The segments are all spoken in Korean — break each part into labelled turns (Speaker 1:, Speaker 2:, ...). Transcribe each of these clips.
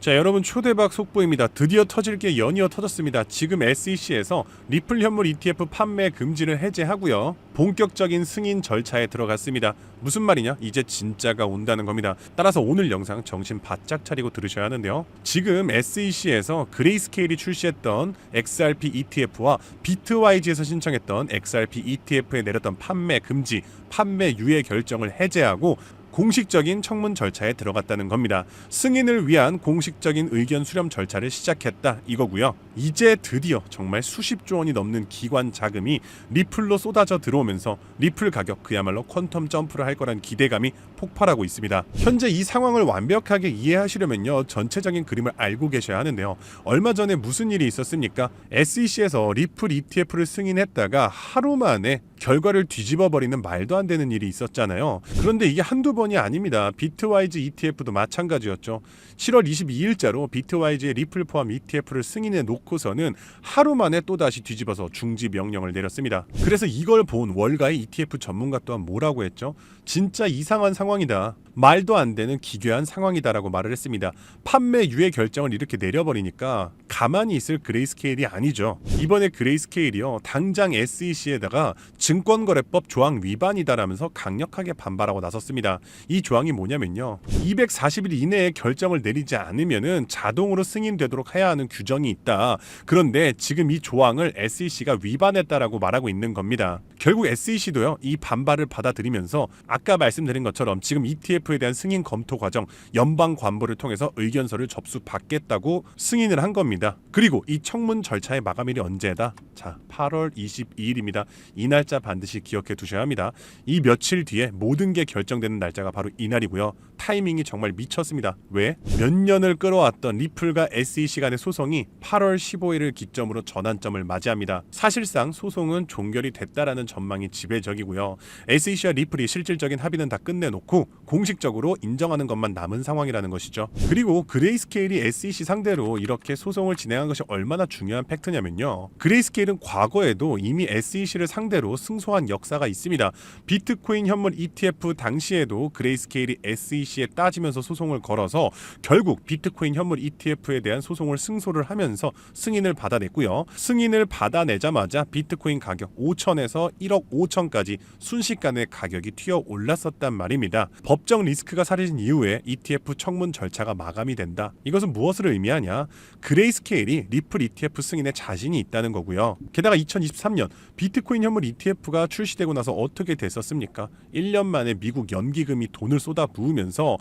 Speaker 1: 자, 여러분 초대박 속보입니다. 드디어 터질 게 연이어 터졌습니다. 지금 SEC에서 리플 현물 ETF 판매 금지를 해제하고요. 본격적인 승인 절차에 들어갔습니다. 무슨 말이냐? 이제 진짜가 온다는 겁니다. 따라서 오늘 영상 정신 바짝 차리고 들으셔야 하는데요. 지금 SEC에서 그레이스케일이 출시했던 XRP ETF와 비트와이즈에서 신청했던 XRP ETF에 내렸던 판매 금지, 판매 유예 결정을 해제하고 공식적인 청문 절차에 들어갔다는 겁니다. 승인을 위한 공식적인 의견 수렴 절차를 시작했다 이거고요. 이제 드디어 정말 수십조 원이 넘는 기관 자금이 리플로 쏟아져 들어오면서 리플 가격 그야말로 퀀텀 점프를 할 거란 기대감이 폭발하고 있습니다. 현재 이 상황을 완벽하게 이해하시려면요, 전체적인 그림을 알고 계셔야 하는데요. 얼마 전에 무슨 일이 있었습니까? SEC에서 리플 ETF를 승인했다가 하루 만에 결과를 뒤집어 버리는 말도 안 되는 일이 있었잖아요. 그런데 이게 한두 번이 아닙니다. 비트와이즈 ETF도 마찬가지였죠. 7월 22일자로 비트와이즈의 리플 포함 ETF를 승인해 놓고서는 하루 만에 또다시 뒤집어서 중지 명령을 내렸습니다. 그래서 이걸 본 월가의 ETF 전문가 또한 뭐라고 했죠? 진짜 이상한 상황이다. 말도 안 되는 기괴한 상황이다라고 말을 했습니다. 판매 유예 결정을 이렇게 내려버리니까 가만히 있을 그레이스케일이 아니죠. 이번에 그레이스케일이요, 당장 SEC에다가 증권거래법 조항 위반이다라면서 강력하게 반발하고 나섰습니다. 이 조항이 뭐냐면요, 240일 이내에 결정을 내리지 않으면은 자동으로 승인되도록 해야 하는 규정이 있다. 그런데 지금 이 조항을 SEC가 위반했다라고 말하고 있는 겁니다. 결국 SEC도요, 이 반발을 받아들이면서 아까 말씀드린 것처럼 지금 ETF에 대한 승인 검토 과정 연방관보를 통해서 의견서를 접수받겠다고 승인을 한 겁니다. 그리고 이 청문 절차의 마감일이 언제다? 자, 8월 22일입니다. 이 날짜 반드시 기억해 두셔야 합니다. 이 며칠 뒤에 모든 게 결정되는 날짜가 바로 이날이고요. 타이밍이 정말 미쳤습니다. 왜? 몇 년을 끌어왔던 리플과 SEC 간의 소송이 8월 15일을 기점으로 전환점을 맞이합니다. 사실상 소송은 종결이 됐다라는 전망이 지배적이고요. SEC와 리플이 실질적인 합의는 다 끝내놓고 공식적으로 인정하는 것만 남은 상황이라는 것이죠. 그리고 그레이스케일이 SEC 상대로 이렇게 소송을 진행한 것이 얼마나 중요한 팩트냐면요, 그레이스케일은 과거에도 이미 SEC를 상대로 승소한 역사가 있습니다. 비트코인 현물 ETF 당시에도 그레이스케일이 SEC에 따지면서 소송을 걸어서 결국 비트코인 현물 ETF에 대한 소송을 승소를 하면서 승인을 받아냈고요. 승인을 받아내자마자 비트코인 가격 5천에서 1억 5천까지 순식간에 가격이 튀어 올랐었단 말입니다. 법정 리스크가 사라진 이후에 ETF 청문 절차가 마감이 된다. 이것은 무엇을 의미하냐? 그레이스케일이 리플 ETF 승인에 자신이 있다는 거고요. 게다가 2023년 비트코인 현물 ETF가 출시되고 나서 어떻게 됐었습니까? 1년 만에 미국 연기금이 돈을 쏟아 부으면서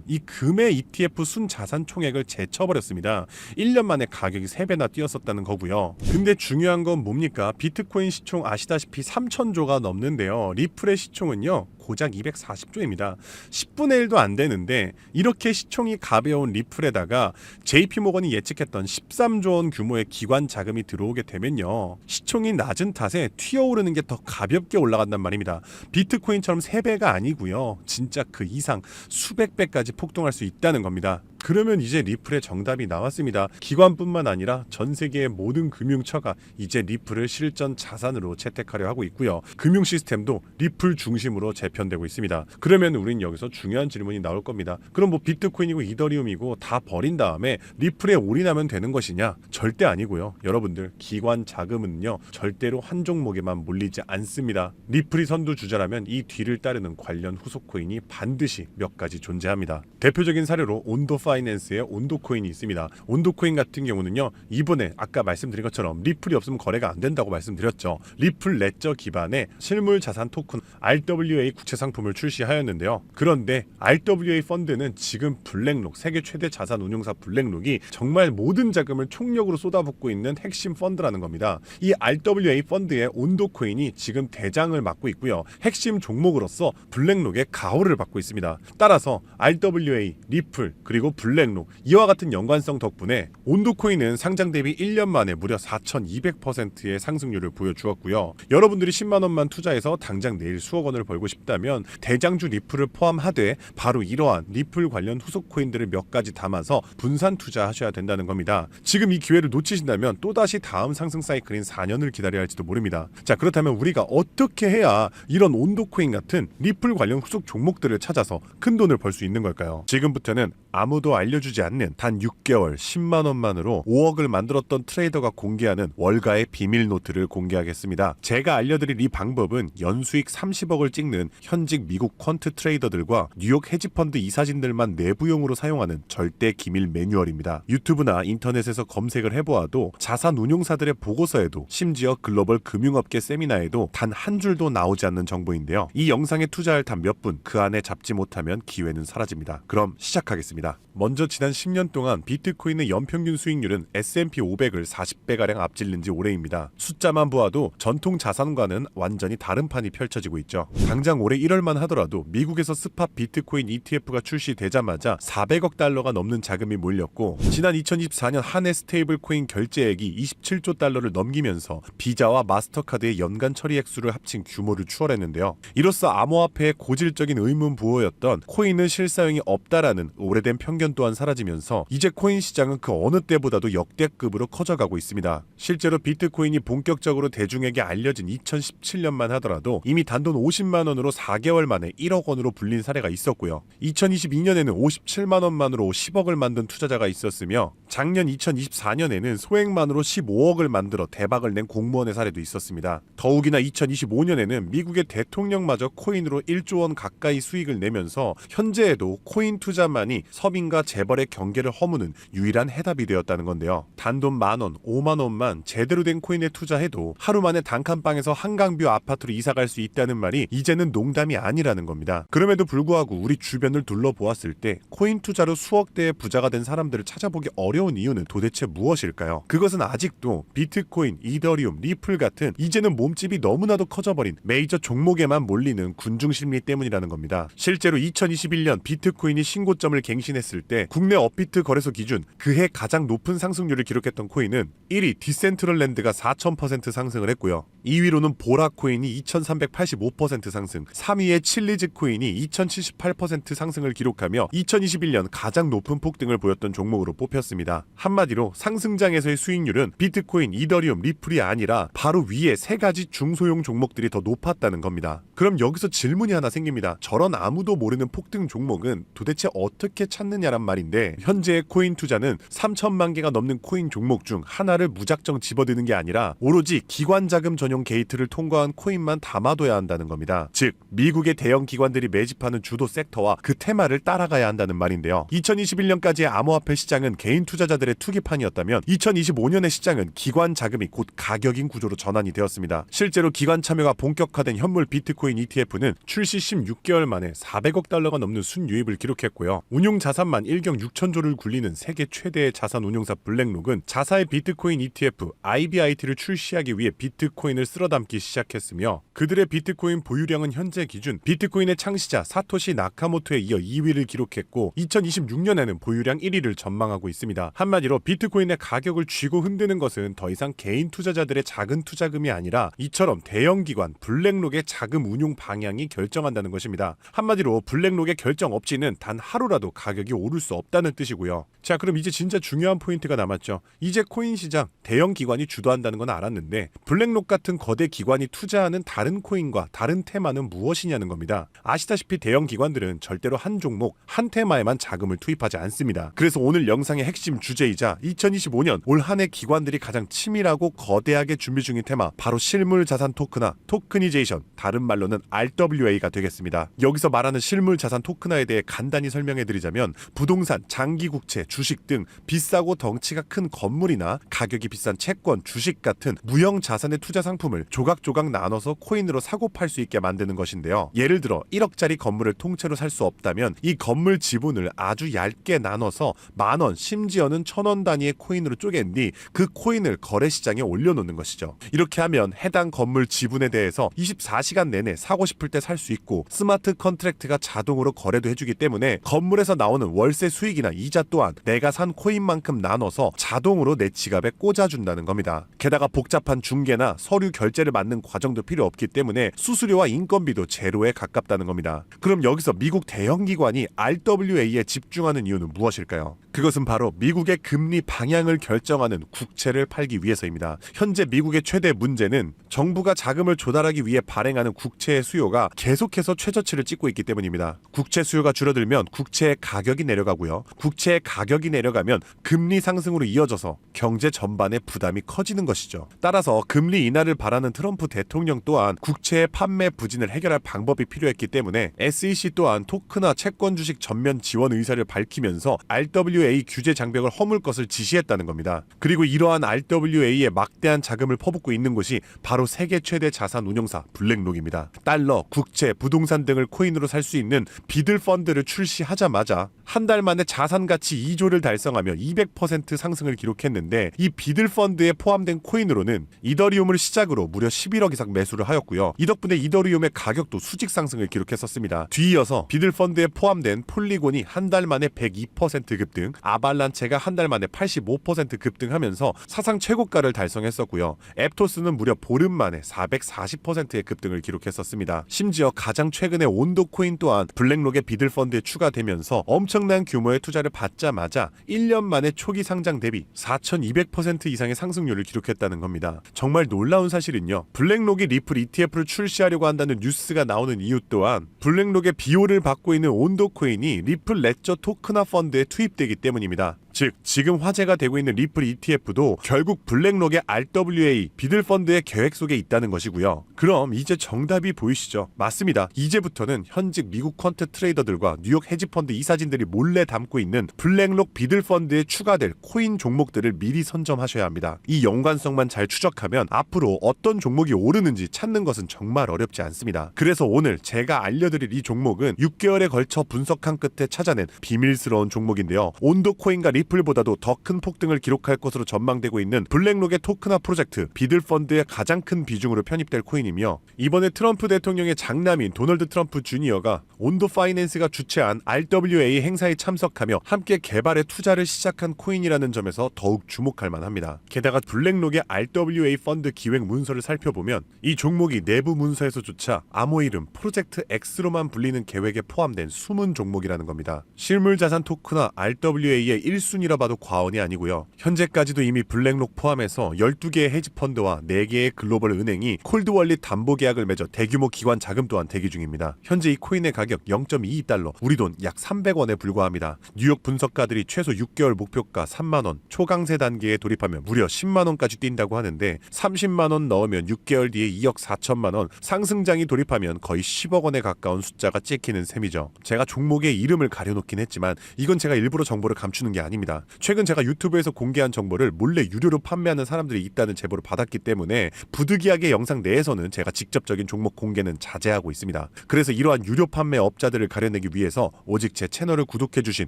Speaker 1: 이 금의 ETF 순자산 총액을 제쳐버렸습니다. 1년 만에 가격이 3배나 뛰었었다는 거고요. 근데 중요한 건 뭡니까? 비트코인 시총 아시다시피 3천조가 넘는데요. 리플의 시총은요, 고작 240조입니다. 10분의 1도 안 되는데 이렇게 시총이 가벼운 리플에다가 JP모건이 예측했던 13조 원 규모의 기관 자금이 들어오게 되면요, 시총이 낮은 탓에 튀어오르는 게 더 가볍게 올라간단 말입니다. 비트코인처럼 3배가 아니고요, 진짜 그 이상 수백 배까지 폭등할 수 있다는 겁니다. 그러면 이제 리플의 정답이 나왔습니다. 기관뿐만 아니라 전 세계의 모든 금융처가 이제 리플을 실전 자산으로 채택하려 하고 있고요. 금융 시스템도 리플 중심으로 재편되고 있습니다. 그러면 우린 여기서 중요한 질문이 나올 겁니다. 그럼 뭐 비트코인이고 이더리움이고 다 버린 다음에 리플에 올인하면 되는 것이냐? 절대 아니고요. 여러분들, 기관 자금은요, 절대로 한 종목에만 몰리지 않습니다. 리플이 선두주자라면 이 뒤를 따르는 관련 후속 코인이 반드시 몇 가지 존재합니다. 대표적인 사례로 온도 파이낸스의 온도코인이 있습니다. 온도코인 같은 경우는요, 이번에 아까 말씀드린 것처럼 리플이 없으면 거래가 안 된다고 말씀드렸죠. 리플 레저 기반의 실물 자산 토큰 RWA 국채 상품을 출시하였는데요. 그런데 RWA 펀드는 지금 블랙록, 세계 최대 자산 운용사 블랙록이 정말 모든 자금을 총력으로 쏟아붓고 있는 핵심 펀드라는 겁니다. 이 RWA 펀드의 온도코인이 지금 대장을 맡고 있고요. 핵심 종목으로서 블랙록의 가호를 받고 있습니다. 따라서 RWA, 리플, 그리고 블랙록, 이와 같은 연관성 덕분에 온도코인은 상장 대비 1년 만에 무려 4200%의 상승률을 보여주었고요. 여러분들이 10만원만 투자해서 당장 내일 수억 원을 벌고 싶다면 대장주 리플을 포함하되 바로 이러한 리플 관련 후속 코인들을 몇 가지 담아서 분산 투자하셔야 된다는 겁니다. 지금 이 기회를 놓치신다면 또다시 다음 상승 사이클인 4년을 기다려야 할지도 모릅니다. 자, 그렇다면 우리가 어떻게 해야 이런 온도코인 같은 리플 관련 후속 종목들을 찾아서 큰 돈을 벌 수 있는 걸까요? 지금부터는 아무도 알려주지 않는 단 6개월 10만 원만으로 5억을 만들었던 트레이더가 공개하는 월가의 비밀 노트를 공개하겠습니다. 제가 알려드릴 이 방법은 연수익 30억을 찍는 현직 미국 퀀트 트레이더들과 뉴욕 헤지펀드 이사진들만 내부용으로 사용하는 절대 기밀 매뉴얼입니다. 유튜브나 인터넷에서 검색을 해보아도 자산 운용사들의 보고서에도 심지어 글로벌 금융업계 세미나에도 단 한 줄도 나오지 않는 정보인데요. 이 영상에 투자할 단 몇 분 그 안에 잡지 못하면 기회는 사라집니다. 그럼 시작하겠습니다. 먼저 지난 10년 동안 비트코인의 연평균 수익률은 S&P 500을 40배가량 앞질른 지 오래입니다. 숫자만 보아도 전통 자산과는 완전히 다른 판이 펼쳐지고 있죠. 당장 올해 1월만 하더라도 미국에서 스팟 비트코인 ETF가 출시되자마자 400억 달러가 넘는 자금이 몰렸고 지난 2024년 한 해 스테이블 코인 결제액이 27조 달러를 넘기면서 비자와 마스터카드의 연간 처리 액수를 합친 규모를 추월했는데요. 이로써 암호화폐의 고질적인 의문 부호였던 코인은 실사용이 없다라는 오래된 편견 또한 사라지면서 이제 코인 시장은 그 어느 때보다도 역대급으로 커져가고 있습니다. 실제로 비트코인이 본격적으로 대중에게 알려진 2017년만 하더라도 이미 단돈 50만 원으로 4개월 만에 1억 원으로 불린 사례가 있었고요. 2022년에는 57만 원만으로 10억을 만든 투자자가 있었으며 작년 2024년에는 소액만으로 15억을 만들어 대박을 낸 공무원의 사례도 있었습니다. 더욱이나 2025년에는 미국의 대통령마저 코인으로 1조 원 가까이 수익을 내면서 현재에도 코인 투자만이 서민과 재벌의 경계를 허무는 유일한 해답이 되었다는 건데요. 단돈 만원, 5만 원만 제대로 된 코인에 투자해도 하루 만에 단칸방에서 한강뷰 아파트로 이사갈 수 있다는 말이 이제는 농담이 아니라는 겁니다. 그럼에도 불구하고 우리 주변을 둘러보았을 때 코인 투자로 수억 대의 부자가 된 사람들을 찾아보기 어려운 이유는 도대체 무엇일까요? 그것은 아직도 비트코인, 이더리움, 리플 같은 이제는 몸집이 너무나도 커져버린 메이저 종목에만 몰리는 군중 심리 때문이라는 겁니다. 실제로 2021년 비트코인이 신고점을 갱신했을 때 국내 업비트 거래소 기준 그해 가장 높은 상승률을 기록했던 코인은 1위 디센트럴랜드가 4000% 상승을 했고요. 2위로는 보라 코인이 2385% 상승, 3위의 칠리즈 코인이 2078% 상승을 기록하며 2021년 가장 높은 폭등을 보였던 종목으로 뽑혔습니다. 한마디로 상승장에서의 수익률은 비트코인, 이더리움, 리플이 아니라 바로 위에 세 가지 중소형 종목들이 더 높았다는 겁니다. 그럼 여기서 질문이 하나 생깁니다. 저런 아무도 모르는 폭등 종목은 도대체 어떻게 찾느냐란 말인데 현재의 코인 투자는 3천만 개가 넘는 코인 종목 중 하나를 무작정 집어드는 게 아니라 오로지 기관 자금 전용 게이트를 통과한 코인만 담아둬야 한다는 겁니다. 즉 미국의 대형 기관들이 매집하는 주도 섹터와 그 테마를 따라가야 한다는 말인데요. 2021년까지의 암호화폐 시장은 개인 투자자들의 투기판이었다면 2025년의 시장은 기관 자금이 곧 가격인 구조로 전환이 되었습니다. 실제로 기관 참여가 본격화된 현물 비트코인 ETF는 출시 16개월 만에 400억 달러가 넘는 순유입을 기록했고요. 운용 자산만 1경 6천조를 굴리는 세계 최대의 자산 운용사 블랙록은 자사의 비트코인 ETF IBIT를 출시하기 위해 비트코인을 쓸어담기 시작했으며 그들의 비트코인 보유량은 현재 기준 비트코인의 창시자 사토시 나카모토에 이어 2위를 기록했고 2026년에는 보유량 1위를 전망하고 있습니다. 한마디로 비트코인의 가격을 쥐고 흔드는 것은 더 이상 개인 투자자들의 작은 투자금이 아니라 이처럼 대형 기관 블랙록의 자금 운용 방향이 결정한다는 것입니다. 한마디로 블랙록의 결정 없이는 단 하루라도 가격이 오를 수 없다는 뜻이고요. 자, 그럼 이제 진짜 중요한 포인트가 남았죠. 이제 코인 시장 대형 기관이 주도한다는 건 알았는데 블랙록 같은 거대 기관이 투자하는 다른 코인과 다른 테마는 무엇이냐는 겁니다. 아시다시피 대형 기관들은 절대로 한 종목, 한 테마에만 자금을 투입하지 않습니다. 그래서 오늘 영상의 핵심 주제이자 2025년 올 한 해 기관들이 가장 치밀하고 거대하게 준비 중인 테마 바로 실물 자산 토큰화, 토크니제이션, 다른 말로는 RWA가 되겠습니다. 여기서 말하는 실물 자산 토큰화에 대해 간단히 설명해드리자면 부동산, 장기국채, 주식 등 비싸고 덩치가 큰 건물이나 가격이 비싼 채권, 주식 같은 무형 자산의 투자 상품을 조각조각 나눠서 코인으로 사고 팔 수 있게 만드는 것인데요. 예를 들어 1억짜리 건물을 통째로 살 수 없다면 이 건물 지분을 아주 얇게 나눠서 만원, 심지어는 1000원 단위의 코인으로 쪼갠 뒤 그 코인을 거래시장에 올려놓는 것이죠. 이렇게 하면 해당 건물 지분에 대해서 24시간 내내 사고 싶을 때 살 수 있고 스마트 컨트랙트가 자동으로 거래도 해주기 때문에 건물에서 나오는 월세 수익이나 이자 또한 내가 산 코인만큼 나눠서 자동으로 내 지갑에 꽂아준다는 겁니다. 게다가 복잡한 중개나 서류 결제를 맡는 과정도 필요 없기 때문에 수수료와 인건비도 제로에 가깝다는 겁니다. 그럼 여기서 미국 대형 기관이 RWA에 집중하는 이유는 무엇일까요? 그것은 바로 미국의 금리 방향을 결정하는 국채를 팔기 위해서입니다. 현재 미국의 최대 문제는 정부가 자금을 조달하기 위해 발행하는 국채의 수요가 계속해서 최저치를 찍고 있기 때문입니다. 국채 수요가 줄어들면 국채의 가격이 내려가고요. 국채의 가격이 내려가면 금리 상승으로 이어져서 경제 전반의 부담이 커지는 것이죠. 따라서 금리 인하를 바라는 트럼프 대통령 또한 국채의 판매 부진을 해결할 방법이 필요했기 때문에 SEC 또한 토크나 채권 주식 전면 지원 의사를 밝히면서 RWA 규제 장벽을 허물 것을 지시했다는 겁니다. 그리고 이러한 RWA에 막대한 자금을 퍼붓고 있는 곳이 바로 세계 최대 자산 운용사 블랙록입니다. 달러, 국채, 부동산 등을 코인으로 살 수 있는 비들 펀드를 출시하자마자 한 달 만에 자산 가치 2조를 달성하며 200% 상승을 기록했는데, 이 비들 펀드에 포함된 코인으로는 이더리움을 시작으로 무려 11억 이상 매수를 하였고요. 이 덕분에 이더리움의 가격도 수직 상승을 기록했었습니다. 뒤이어서 비들 펀드에 포함된 폴리곤이 한 달 만에 102% 급등, 아발란체가 한 달 만에 85% 급등하면서 사상 최고가를 달성했었고요. 앱토스는 무려 보름 만에 440%의 급등을 기록했었습니다. 심지어 가장 최근에 온도 코인 또한 블랙록의 비들 펀드에 추가되면서 엄청난 규모의 투자를 받자마자 1년 만에 초기 상장 대비 4200% 이상의 상승률을 기록했다는 겁니다. 정말 놀라운 사실은요, 블랙록이 리플 ETF를 출시하려고 한다는 뉴스가 나오는 이유 또한 블랙록의 비호를 받고 있는 온도 코인이 리플 레저 토크나 펀드에 투입되기 때문입니다. 즉, 지금 화제가 되고 있는 리플 ETF도 결국 블랙록의 RWA 비들 펀드의 계획 속에 있다는 것이고요. 그럼 이제 정답이 보이시죠? 맞습니다. 이제부터는 현직 미국 퀀트 트레이더들과 뉴욕 헤지펀드 이사진들이 몰래 담고 있는 블랙록 비들 펀드에 추가될 코인 종목들을 미리 선점하셔야 합니다. 이 연관성만 잘 추적하면 앞으로 어떤 종목이 오르는지 찾는 것은 정말 어렵지 않습니다. 그래서 오늘 제가 알려드릴 이 종목은 6개월에 걸쳐 분석한 끝에 찾아낸 비밀스러운 종목인데요. 온도 코인과 리플보다도 더 큰 폭등을 기록할 것으로 전망되고 있는 블랙록의 토크나 프로젝트 비들 펀드의 가장 큰 비중으로 편입될 코인이며, 이번에 트럼프 대통령의 장남인 도널드 트럼프 주니어가 온도 파이낸스가 주최한 RWA 행사에 참석하며 함께 개발에 투자를 시작한 코인이라는 점에서 더욱 주목할 만합니다. 게다가 블랙록의 RWA 펀드 기획 문서를 살펴보면 이 종목이 내부 문서에서조차 암호 이름 프로젝트 X로만 불리는 계획에 포함된 숨은 종목이라는 겁니다. 실물자산 토크나 RWA의 1순위라 봐도 과언이 아니고요. 현재까지도 이미 블랙록 포함해서 12개의 헤지펀드와 4개의 글로벌 은행이 콜드월릿 담보 계약을 맺어 대규모 기관 자금 또한 대기 중입니다. 현재 이 코인의 가격 0.22달러, 우리 돈 약 300원에 불과합니다. 뉴욕 분석가들이 최소 6개월 목표가 3만원, 초강세 단계에 돌입하면 무려 10만원까지 뛴다고 하는데 30만원 넣으면 6개월 뒤에 2억 4천만원, 상승장이 돌입하면 거의 10억 원에 가까운 숫자가 찍히는 셈이죠. 제가 종목의 이름을 가려놓긴 했지만 이건 제가 일부러 정보를 감추는 게 아닙니다. 최근 제가 유튜브에서 공개한 정보를 몰래 유료로 판매하는 사람들이 있다는 제보를 받았기 때문에 부득이하게 영상 내에서는 제가 직접적인 종목 공개는 자제하고 있습니다. 그래서 이러한 유료 판매 업자들을 가려내기 위해서 오직 제 채널을 구독해주신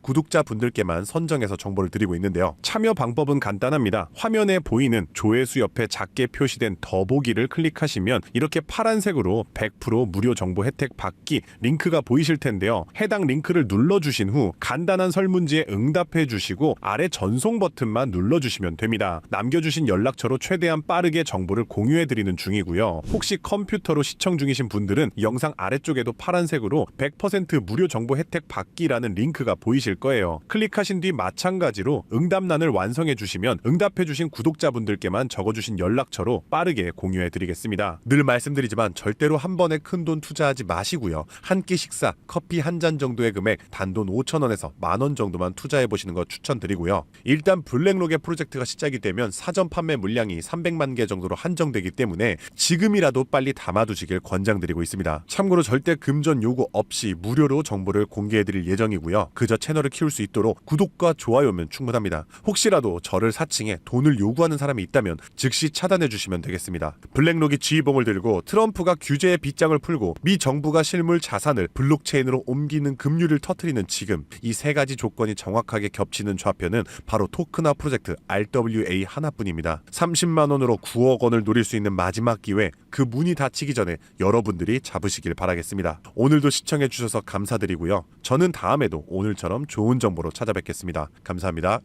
Speaker 1: 구독자분들께만 선정해서 정보를 드리고 있는데요. 참여 방법은 간단합니다. 화면에 보이는 조회수 옆에 작게 표시된 더보기를 클릭하시면 이렇게 파란색으로 100% 무료 정보 혜택 받기 링크가 보이실 텐데요. 해당 링크를 눌러주신 후 간단한 설문지에 응답해 주시고 아래 전송 버튼만 눌러주시면 됩니다. 남겨주신 연락처로 최대한 빠르게 정보를 공유해드리는 중이고요. 혹시 컴퓨터로 시청 중이신 분들은 영상 아래쪽에도 파란색으로 100% 무료 정보 혜택 받기라는 링크가 보이실 거예요. 클릭하신 뒤 마찬가지로 응답란을 완성해 주시면 응답해 주신 구독자분들께만 적어주신 연락처로 빠르게 공유해 드리겠습니다. 늘 말씀드리지만 절대로 한 번에 큰돈 투자하지 마시고요. 한 끼 식사, 커피 한 잔 정도의 금액 단돈 5,000원에서 만원 정도만 투자해 보시는 거 추천드리고요. 일단 블랙록의 프로젝트가 시작이 되면 사전 판매 물량이 300만 개 정도로 한정되기 때문에 지금이라도 빨리 담아두시길 권장드리고 있습니다. 참고로 절대 금전 요구 없이 무료로 정보를 공개해드릴 예정이고요. 그저 채널을 키울 수 있도록 구독과 좋아요면 충분합니다. 혹시라도 저를 사칭해 돈을 요구하는 사람이 있다면 즉시 차단해주시면 되겠습니다. 블랙록이 지휘봉을 들고 트럼프가 규제의 빗장을 풀고 미 정부가 실물 자산을 블록체인으로 옮기는 급류를 터뜨리는 지금, 이 세 가지 조건이 정확하게 겹치는 좌표는 바로 토크나 프로젝트 RWA 하나뿐입니다. 30만원으로 9억 원을 노릴 수 있는 마지막 기회, 그 문이 닫히기 전에 여러분들이 잡으시길 바라겠습니다. 오늘도 시청해주셔서 감사드리고요. 저는 다음에도 오늘처럼 좋은 정보로 찾아뵙겠습니다. 감사합니다.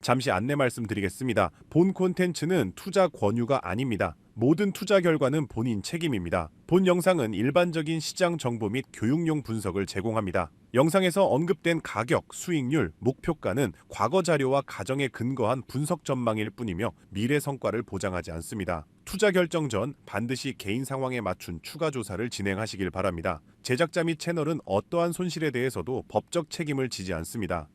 Speaker 1: 잠시 안내 말씀드리겠습니다. 본 콘텐츠는 투자 권유가 아닙니다. 모든 투자 결과는 본인 책임입니다. 본 영상은 일반적인 시장 정보 및 교육용 분석을 제공합니다. 영상에서 언급된 가격, 수익률, 목표가는 과거 자료와 가정에 근거한 분석 전망일 뿐이며 미래 성과를 보장하지 않습니다. 투자 결정 전 반드시 개인 상황에 맞춘 추가 조사를 진행하시길 바랍니다. 제작자 및 채널은 어떠한 손실에 대해서도 법적 책임을 지지 않습니다.